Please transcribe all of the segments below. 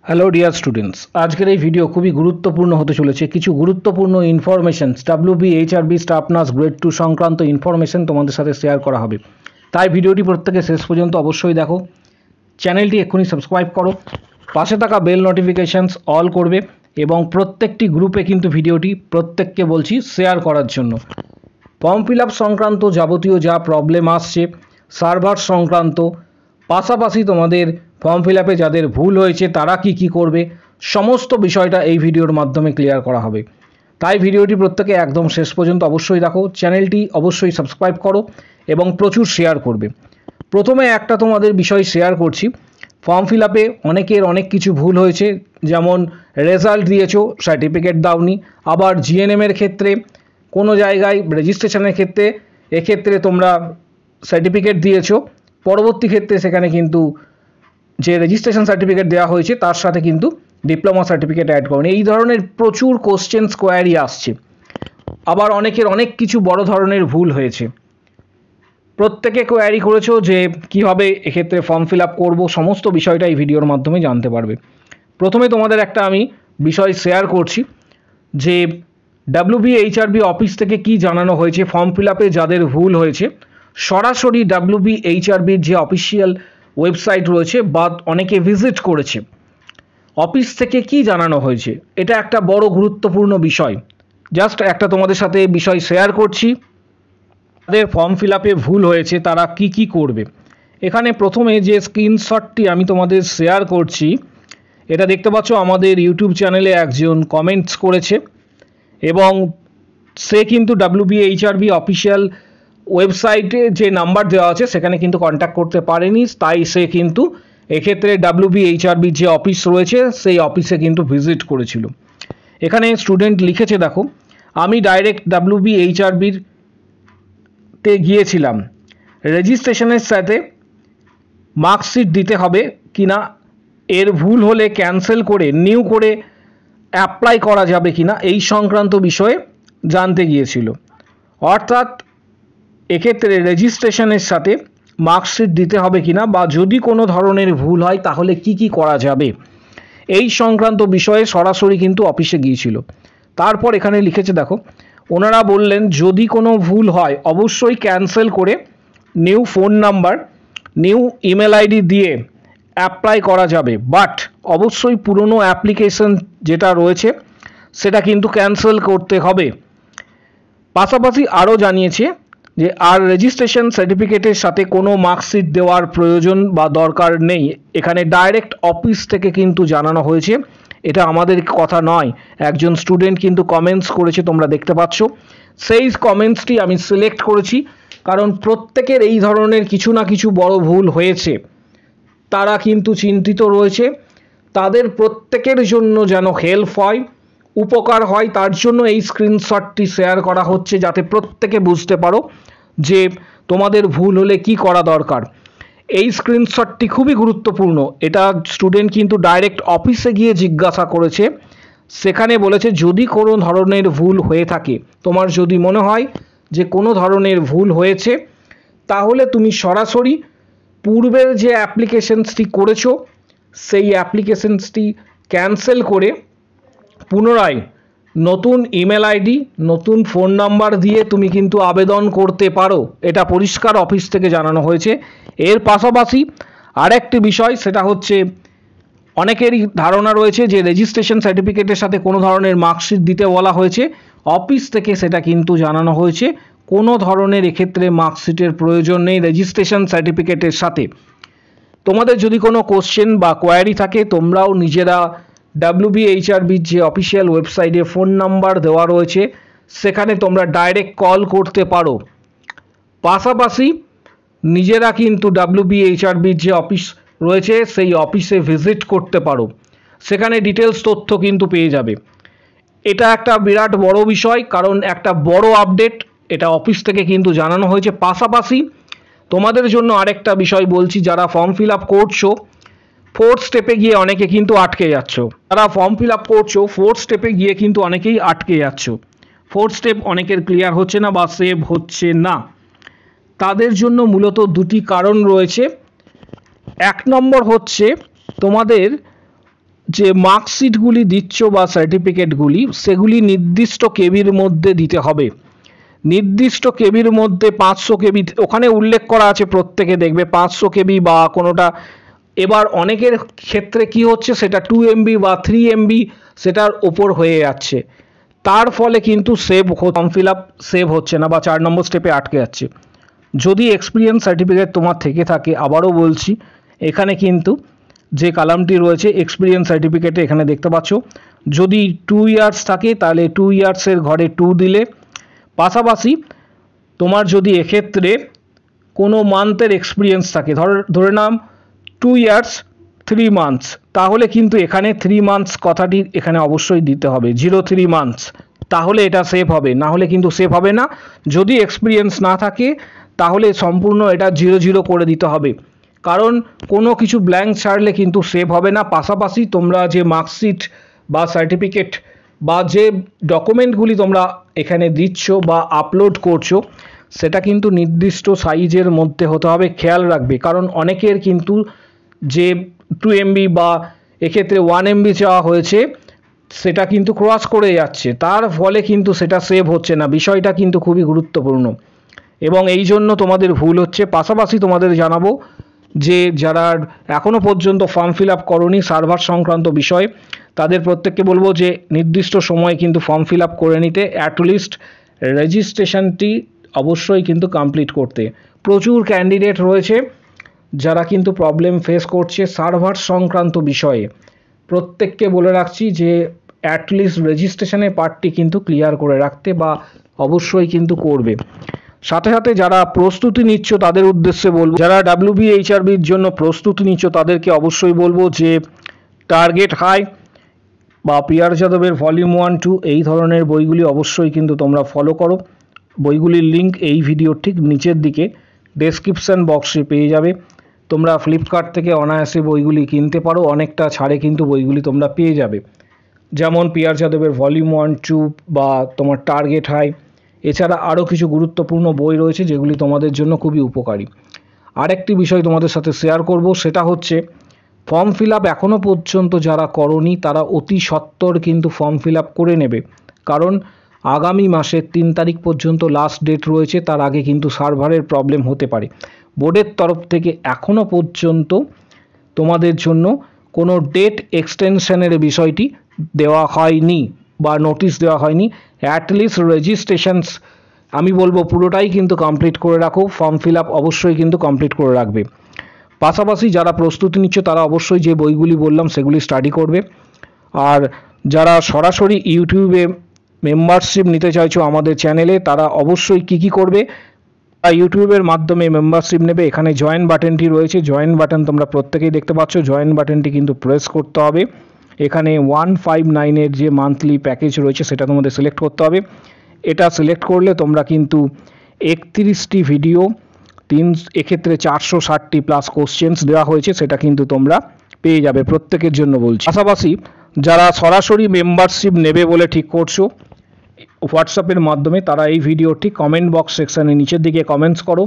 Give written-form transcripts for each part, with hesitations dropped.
Hello dear students, আজকের এই video খুবই গুরুত্বপূর্ণ হতে চলেছে। কিছু গুরুত্বপূর্ণ information WB HRB staff nurse grade 2 সংক্রান্ত ইনফরমেশন তোমাদের সাথে শেয়ার করা হবে। তাই ভিডিওটি প্রত্যেকে শেষ পর্যন্ত অবশ্যই দেখো। চ্যানেলটি এক্ষুনি সাবস্ক্রাইব করো, পাশে থাকা বেল নোটিফিকেশানস অল করবে এবং প্রত্যেকটি গ্রুপে কিন্তু ভিডিওটি প্রত্যেককে বলছি শেয়ার করার জন্য। ফর্ম ফিল আপ সংক্রান্ত যাবতীয় যা প্রবলেম আসছে, সার্ভার সংক্রান্ত, পাশাপাশি তোমাদের ফর্ম ফিল আপে যাদের ভুল হয়েছে তারা কি করবে, সমস্ত বিষয়টা এই ভিডিওর মাধ্যমে ক্লিয়ার করা হবে। তাই ভিডিওটি প্রত্যেকে একদম শেষ পর্যন্ত অবশ্যই দেখো, চ্যানেলটি অবশ্যই সাবস্ক্রাইব করো এবং প্রচুর শেয়ার করবে। প্রথমে একটা তোমাদের বিষয় শেয়ার করছি। ফর্ম ফিল আপে অনেকের অনেক কিছু ভুল হয়েছে, যেমন রেজাল্ট দিয়েছো, সার্টিফিকেট দাওনি। আবার জিএনএমের ক্ষেত্রে কোনো জায়গায় রেজিস্ট্রেশনের ক্ষেত্রে এক্ষেত্রে তোমরা সার্টিফিকেট দিয়েছো, পরবর্তী ক্ষেত্রে সেখানে কিন্তু যে রেজিস্ট্রেশন সার্টিফিকেট দেওয়া হয়েছে তার সাথে কিন্তু ডিপ্লোমা সার্টিফিকেট অ্যাড করুন। এই ধরনের প্রচুর কোশ্চেন কোয়ারি আসছে। আবার অনেকের অনেক কিছু বড় ধরনের ভুল হয়েছে। প্রত্যেকে কোয়ারি করেছো যে কীভাবে এক্ষেত্রে ফর্ম ফিল আপ করবো, সমস্ত বিষয়টা এই ভিডিওর মাধ্যমে জানতে পারবে। প্রথমে তোমাদের একটা আমি বিষয় শেয়ার করছি যে ডাব্লিউবি এইচআরবি অফিস থেকে কি জানানো হয়েছে। ফর্ম ফিল আপে যাদের ভুল হয়েছে সরাসরি ডাব্লিউবি এইচআরবির যে অফিসিয়াল ওয়েবসাইট রয়েছে বা অনেকে ভিজিট করেছে, অফিস থেকে কি জানানো হয়েছে, এটা একটা বড় গুরুত্বপূর্ণ বিষয়। জাস্ট একটা তোমাদের সাথে বিষয় শেয়ার করছি। তাদের ফর্ম ফিল আপে ভুল হয়েছে তারা কি করবে। এখানে প্রথমে যে স্ক্রিনশটটি আমি তোমাদের শেয়ার করছি, এটা দেখতে পাচ্ছ আমাদের ইউটিউব চ্যানেলে একজন কমেন্টস করেছে এবং সে কিন্তু ডাব্লিউবি এইচআরবি অফিসিয়াল ওয়েবসাইটে যে নাম্বার দেওয়া আছে সেখানে কিন্তু কন্ট্যাক্ট করতে পারেনি। তাই সে কিন্তু এক্ষেত্রে ডাব্লিউবি এইচআরবির যে অফিস রয়েছে সেই অফিসে কিন্তু ভিজিট করেছিল। এখানে স্টুডেন্ট লিখেছে, দেখো আমি ডাইরেক্ট ডাব্লিউবি এইচআরবির তে গিয়েছিলাম, রেজিস্ট্রেশনের সাথে মার্কশিট দিতে হবে কিনা, এর ভুল হলে ক্যান্সেল করে নিউ করে অ্যাপ্লাই করা যাবে কিনা, এই সংক্রান্ত বিষয়ে জানতে গিয়েছিল। অর্থাৎ এক্ষেত্রে রেজিস্ট্রেশনের সাথে মার্কশিট দিতে হবে কিনা বা যদি কোনো ধরনের ভুল হয় তাহলে কি করা যাবে, এই সংক্রান্ত বিষয়ে সরাসরি কিন্তু অফিসে গিয়েছিল। তারপর এখানে লিখেছে, দেখো ওনারা বললেন যদি কোনো ভুল হয় অবশ্যই ক্যান্সেল করে new phone number, new email ID দিয়ে অ্যাপ্লাই করা যাবে, বাট অবশ্যই পুরনো অ্যাপ্লিকেশন যেটা রয়েছে সেটা কিন্তু ক্যান্সেল করতে হবে। পাশাপাশি আরও জানিয়েছে যে আর রেজিস্ট্রেশন সার্টিফিকেটের সাথে কোনো মার্কশিট দেওয়ার প্রয়োজন বা দরকার নেই। এখানে ডাইরেক্ট অফিস থেকে কিন্তু জানানো হয়েছে, এটা আমাদের কথা নয়। একজন স্টুডেন্ট কিন্তু কমেন্টস করেছে, তোমরা দেখতে পাচ্ছ। সেই কমেন্টসটি আমি সিলেক্ট করেছি কারণ প্রত্যেকের এই ধরনের কিছু না কিছু বড় ভুল হয়েছে, তারা কিন্তু চিন্তিত রয়েছে। তাদের প্রত্যেকের জন্য যেন হেল্প হয়, উপকার হয়, তার জন্য এই স্ক্রিনশটটি শেয়ার করা হচ্ছে যাতে প্রত্যেকে বুঝতে পারো যে তোমাদের ভুল হলে কি করা দরকার। এই স্ক্রিনশটটি খুবই গুরুত্বপূর্ণ। এটা স্টুডেন্ট কিন্তু ডাইরেক্ট অফিসে গিয়ে জিজ্ঞাসা করেছে, সেখানে বলেছে যদি কোনো ধরনের ভুল হয়ে থাকে, তোমার যদি মনে হয় যে কোনো ধরনের ভুল হয়েছে তাহলে তুমি সরাসরি পূর্বের যে অ্যাপ্লিকেশনসটি করেছো সেই অ্যাপ্লিকেশনসটি ক্যান্সেল করে পুনরায় নতুন ইমেল আইডি, নতুন ফোন নাম্বার দিয়ে তুমি কিন্তু আবেদন করতে পারো। এটা পরিষ্কার অফিস থেকে জানানো হয়েছে। এর পাশাপাশি আরেকটি বিষয়, সেটা হচ্ছে অনেকেরই ধারণা রয়েছে যে রেজিস্ট্রেশন সার্টিফিকেটের সাথে কোনো ধরনের মার্কশিট দিতে বলা হয়েছে। অফিস থেকে সেটা কিন্তু জানানো হয়েছে কোনো ধরনের এক্ষেত্রে মার্কশিটের প্রয়োজন নেই রেজিস্ট্রেশন সার্টিফিকেটের সাথে। তোমাদের যদি কোনো কোশ্চেন বা কোয়ারি থাকে তোমরাও নিজেরা ডাব্লিউবি এইচআরবির যে অফিসিয়াল ওয়েবসাইটে ফোন নাম্বার দেওয়া রয়েছে সেখানে তোমরা ডাইরেক্ট কল করতে পারো। পাশাপাশি নিজেরা কিন্তু ডাব্লিউবি এইচআরবির যে অফিস রয়েছে সেই অফিসে ভিজিট করতে পারো, সেখানে ডিটেলস তথ্য কিন্তু পেয়ে যাবে। এটা একটা বিরাট বড় বিষয়, কারণ একটা বড় আপডেট এটা অফিস থেকে কিন্তু জানানো হয়েছে। পাশাপাশি তোমাদের জন্য আরেকটা বিষয় বলছি, যারা ফর্ম ফিল আপ করছো ফোর্থ স্টেপে গিয়ে অনেকে কিন্তু আটকে যাচ্ছ। যারা ফর্ম ফিল আপ করছো ফোর্থ স্টেপে গিয়ে কিন্তু অনেকেই আটকে যাচ্ছ। ফোর্থ স্টেপ অনেকের ক্লিয়ার হচ্ছে না বা সেভ হচ্ছে না। তাদের জন্য মূলত দুটি কারণ রয়েছে। এক নম্বর হচ্ছে তোমাদের যে মার্কশিটগুলি দিচ্ছ বা সার্টিফিকেটগুলি সেগুলি নির্দিষ্ট কেবির মধ্যে দিতে হবে। নির্দিষ্ট কেবির মধ্যে 500 কেবি ওখানে উল্লেখ করা আছে, প্রত্যেকে দেখবে 500 কেবি বা কোনোটা। এবার অনেকের ক্ষেত্রে কি হচ্ছে, সেটা 2 MB বা 3 MB সেটার ওপর হয়ে যাচ্ছে, তার ফলে কিন্তু ফর্ম ফিল আপ সেভ হচ্ছে না বা 4 নম্বর স্টেপে আটকে যাচ্ছে। যদি এক্সপিরিয়েন্স সার্টিফিকেট তোমার থেকে থাকে, আবারও বলছি, এখানে কিন্তু যে কালামটি রয়েছে এক্সপিরিয়েন্স সার্টিফিকেটে এখানে দেখতে পাচ্ছ, যদি 2 ইয়ার্স থাকে তাহলে 2 ইয়ার্সের ঘরে 2 দিলে, পাশাপাশি তোমার যদি এক্ষেত্রে কোনো মান্থের এক্সপিরিয়েন্স থাকে, ধরে নাম 2 ইয়ার্স 3 মান্থস, তাহলে কিন্তু এখানে 3 মান্থস কথাটি এখানে অবশ্যই দিতে হবে, 03 মান্থস, তাহলে এটা সেভ হবে, না হলে কিন্তু সেভ হবে না। যদি এক্সপিরিয়েন্স না থাকে তাহলে সম্পূর্ণ এটা 00 করে দিতে হবে, কারণ কোনো কিছু ব্ল্যাঙ্ক ছাড়লে কিন্তু সেভ হবে না। পাশাপাশি তোমরা যে মার্কশিট বা সার্টিফিকেট বা যে ডকুমেন্টগুলি তোমরা এখানে দিচ্ছ বা আপলোড করছো, সেটা কিন্তু নির্দিষ্ট সাইজের মধ্যে হতে হবে, খেয়াল রাখবে, কারণ অনেকের কিন্তু যে 2 MB বা এক্ষেত্রে 1 MB চাওয়া হয়েছে সেটা কিন্তু ক্রস করে যাচ্ছে, তার ফলে কিন্তু সেটা সেভ হচ্ছে না। বিষয়টা কিন্তু খুবই গুরুত্বপূর্ণ এবং এই জন্য তোমাদের ভুল হচ্ছে। পাশাপাশি তোমাদের জানাবো যে যারা এখনও পর্যন্ত ফর্ম ফিল আপ করোনি সার্ভার সংক্রান্ত বিষয়ে, তাদের প্রত্যেককে বলবো যে নির্দিষ্ট সময় কিন্তু ফর্ম ফিল আপ করে নিতে, অ্যাটলিস্ট রেজিস্ট্রেশনটি অবশ্যই কিন্তু কমপ্লিট করতে। প্রচুর ক্যান্ডিডেট রয়েছে যারা কিন্তু প্রবলেম ফেস করছে সার্ভার সংক্রান্ত বিষয়ে। প্রত্যেককে বলে রাখছি যে অ্যাটলিস্ট রেজিস্ট্রেশনের পার্টটি কিন্তু ক্লিয়ার করে রাখতে বা অবশ্যই কিন্তু করবে। সাথে সাথে যারা প্রস্তুতি নিচ্ছ তাদের উদ্দেশ্যে বলবো, যারা WBHRBর জন্য প্রস্তুতি নিচ্ছ তাদেরকে অবশ্যই বলবো যে টার্গেট হাই বা পিয়ার যাদবের ভলিউম 1, 2 এই ধরনের বইগুলি অবশ্যই কিন্তু তোমরা ফলো করো। বইগুলির লিঙ্ক এই ভিডিওর ঠিক নিচের দিকে ডেসক্রিপশান বক্সে পেয়ে যাবে। তোমরা ফ্লিপকার্ট থেকে অনায়াসে বইগুলি কিনতে পারো, অনেকটা ছাড়ে কিন্তু বইগুলি তোমরা পেয়ে যাবে, যেমন পিয়ার যাদবের ভলিউম 1, 2 বা তোমার টার্গেট হাই। এছাড়া আরও কিছু গুরুত্বপূর্ণ বই রয়েছে যেগুলি তোমাদের জন্য খুবই উপকারী। আরেকটি বিষয় তোমাদের সাথে শেয়ার করব, সেটা হচ্ছে ফর্ম ফিল আপ এখনও পর্যন্ত যারা করনি তারা অতি সত্বর কিন্তু ফর্ম ফিল আপ করে নেবে, কারণ আগামী মাসের 3 তারিখ পর্যন্ত লাস্ট ডেট রয়েছে, তার আগে কিন্তু সার্ভারের প্রবলেম হতে পারে। বোর্ডের তরফ থেকে এখনও পর্যন্ত তোমাদের জন্য কোনো ডেট এক্সটেনশনের বিষয়টি দেওয়া হয়নি বা নোটিশ দেওয়া হয়নি। অ্যাটলিস্ট রেজিস্ট্রেশনস আমি বলবো পুরোটাই কিন্তু কমপ্লিট করে রাখো, ফর্ম ফিল আপ অবশ্যই কিন্তু কমপ্লিট করে রাখবে। পাশাপাশি যারা প্রস্তুতি নিচ্ছে তারা অবশ্যই যে বইগুলি বললাম সেগুলি স্টাডি করবে। আর যারা সরাসরি ইউটিউবে মেম্বারশিপ নিতে চাইছো আমাদের চ্যানেলে, তারা অবশ্যই কি করবে, ইউটিউবের মাধ্যমে মেম্বারশিপ নেবে। এখানে জয়েন বাটনটি রয়েছে, জয়েন বাটন তোমরা প্রত্যেকেই দেখতে পাচ্ছ, জয়েন বাটনটি কিন্তু প্রেস করতে হবে। এখানে 159-এর যে মান্থলি প্যাকেজ রয়েছে সেটা তোমাদের সিলেক্ট করতে হবে। এটা সিলেক্ট করলে তোমরা কিন্তু 31টি ভিডিও, এক্ষেত্রে 460টি প্লাস কোশ্চেন্স দেওয়া হয়েছে, সেটা কিন্তু তোমরা পেয়ে যাবে, প্রত্যেকের জন্য বলছি। পাশাপাশি যারা সরাসরি মেম্বারশিপ নেবে বলে ঠিক করছো হোয়াটসঅ্যাপের মাধ্যমে, তারা এই ভিডিওটি কমেন্ট বক্স সেকশানে নিচের দিকে কমেন্টস করো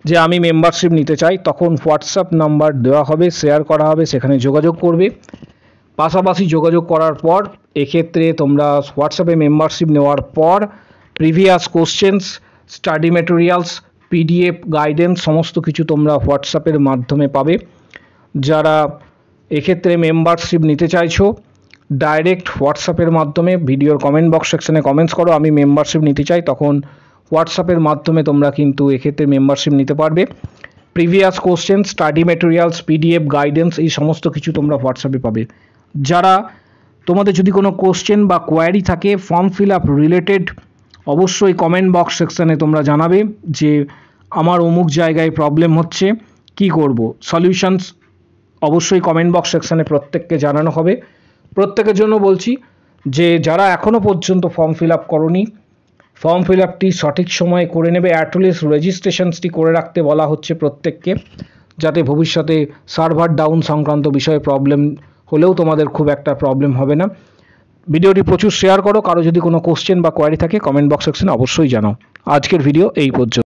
যে আমি মেম্বারশিপ নিতে চাই, তখন হোয়াটসঅ্যাপ নাম্বার দেওয়া হবে, শেয়ার করা হবে, সেখানে যোগাযোগ করবে। পাশাপাশি যোগাযোগ করার পর এক্ষেত্রে তোমরা হোয়াটসঅ্যাপে মেম্বারশিপ নেওয়ার পর previous questions, study materials, PDF guidance সমস্ত কিছু তোমরা হোয়াটসঅ্যাপের মাধ্যমে পাবে। যারা এক্ষেত্রে মেম্বারশিপ নিতে চাইছো ডাইরেক্ট হোয়াটসঅ্যাপের মাধ্যমে ভিডিওর কমেন্ট বক্স সেকশনে কমেন্টস করো আমি মেম্বারশিপ নিতে চাই, তখন হোয়াটসঅ্যাপের মাধ্যমে তোমরা কিন্তু এক্ষেত্রে মেম্বারশিপ নিতে পারবে। Previous question, study materials, PDF guidance এই সমস্ত কিছু তোমরা হোয়াটসঅ্যাপে পাবে। যারা তোমাদের যদি কোনো কোশ্চেন বা কোয়ারি থাকে ফর্ম ফিল আপ রিলেটেড, অবশ্যই কমেন্ট বক্স সেকশানে তোমরা জানাবে যে আমার অমুক জায়গায় প্রবলেম হচ্ছে, কি করব, সলিউশনস অবশ্যই কমেন্ট বক্স সেকশানে প্রত্যেককে জানানো হবে। প্রত্যেকের জন্য বলছি যে যারা এখনও পর্যন্ত ফর্ম ফিল আপ করোনি, ফর্ম ফিল আপটি সঠিক সময়ে করে নেবে। অ্যাটলিস্ট রেজিস্ট্রেশনসটি করে রাখতে বলা হচ্ছে প্রত্যেককে, যাতে ভবিষ্যতে সার্ভার ডাউন সংক্রান্ত বিষয়ে প্রবলেম হলেও তোমাদের খুব একটা প্রবলেম হবে না। ভিডিওটি প্রচুর শেয়ার করো, কারো যদি কোনো কোশ্চেন বা কোয়ারি থাকে কমেন্ট বক্স সেকশনে অবশ্যই জানাও। আজকের ভিডিও এই পর্যন্ত।